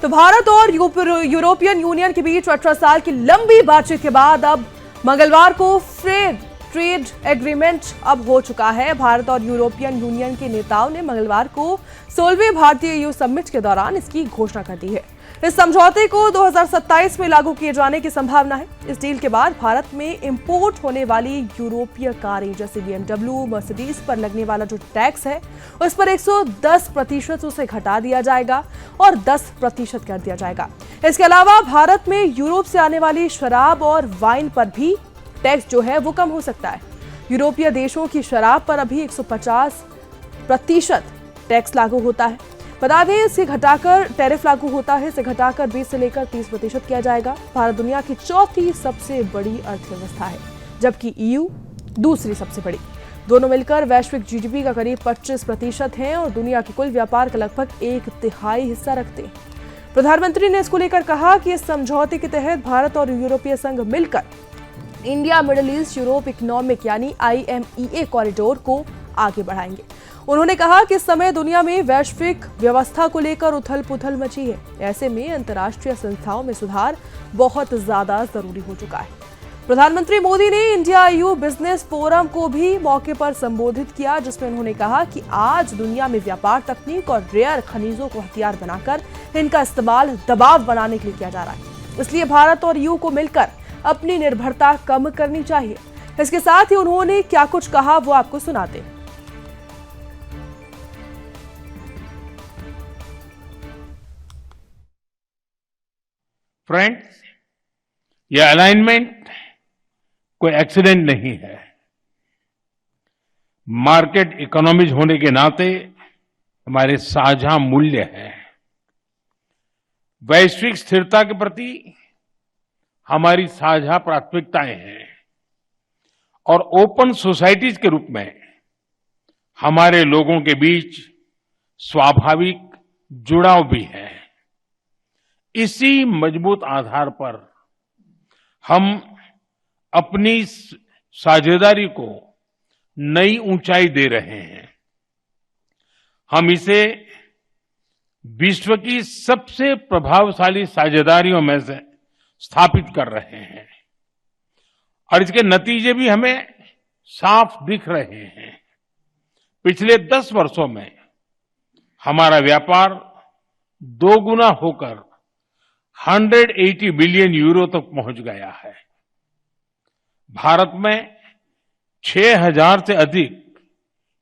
तो भारत और European union के बीच 18 साल की लंबी बातचीत के बाद अब मंगलवार को ट्रेड एग्रीमेंट अब हो चुका है। भारत और यूरोपियन यूनियन के नेताओं ने मंगलवार को 16वें भारतीय ईयू समिट के दौरान इसकी घोषणा कर दी है। इस समझौते को 2027 में लागू किए जाने की संभावना है। इस डील के बाद भारत में इंपोर्ट होने वाली यूरोपीय कारें जैसे BMW, मर्सिडीज पर लगने वाला जो टैक्स है उस पर 110% उसे घटा दिया जाएगा और 10% कर दिया जाएगा। इसके अलावा भारत में यूरोप से आने वाली शराब और वाइन पर भी टैक्स जो है वो कम हो सकता है। यूरोपीय देशों की शराब पर अभी 150% टैक्स लागू होता है। बता दें इसे घटाकर टैरिफ लागू होता है, इसे घटाकर 20 से लेकर 30% किया जाएगा। भारत दुनिया की चौथी सबसे बड़ी अर्थव्यवस्था है, जबकि ईयू दूसरी सबसे बड़ी। दोनों मिलकर वैश्विक जीडीपी का करीब 25% है और दुनिया के कुल व्यापार का लगभग 1/3 हिस्सा रखते हैं। प्रधानमंत्री ने इसको लेकर कहा कि इस समझौते के तहत भारत और यूरोपीय संघ मिलकर India middle east Europe economic यानी IMEA कॉरिडोर को आगे बढ़ाएंगे। उन्होंने कहा कि इस समय दुनिया में वैश्विक व्यवस्था को लेकर उथल पुथल मची है। ऐसे में अंतर्राष्ट्रीय संस्थाओं में सुधार बहुत ज्यादा जरूरी हो चुका है। प्रधानमंत्री मोदी ने इंडिया EU बिजनेस फोरम को भी मौके पर संबोधित किया, जिसमें उन्होंने कहा कि आज दुनिया में व्यापार तकनीक और रेयर खनिजों को हथियार बनाकर इनका इस्तेमाल दबाव बनाने के लिए किया जा रहा है। इसलिए भारत और EU को मिलकर अपनी निर्भरता कम करनी चाहिए। इसके साथ ही उन्होंने क्या कुछ कहा वो आपको सुनाते। फ्रेंड्स, यह अलाइनमेंट कोई एक्सीडेंट नहीं है। मार्केट इकोनॉमीज होने के नाते हमारे साझा मूल्य हैं। वैश्विक स्थिरता के प्रति हमारी साझा प्राथमिकताएं हैं और ओपन सोसाइटीज के रूप में हमारे लोगों के बीच स्वाभाविक जुड़ाव भी है। इसी मजबूत आधार पर हम अपनी साझेदारी को नई ऊंचाई दे रहे हैं। हम इसे विश्व की सबसे प्रभावशाली साझेदारियों में से स्थापित कर रहे हैं और इसके नतीजे भी हमें साफ दिख रहे हैं। पिछले 10 वर्षों में हमारा व्यापार 2 गुना होकर 180 बिलियन यूरो तक पहुंच गया है। भारत में 6000 से अधिक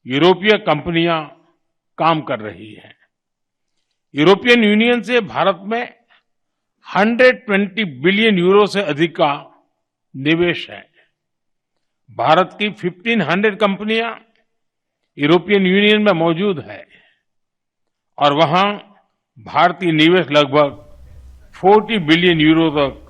यूरोपीय कंपनियां काम कर रही हैं। यूरोपियन यूनियन से भारत में 120 बिलियन यूरो से अधिक का निवेश है। भारत की 1500 कंपनियां यूरोपियन यूनियन में मौजूद है और वहां भारतीय निवेश लगभग 40 बिलियन यूरो तक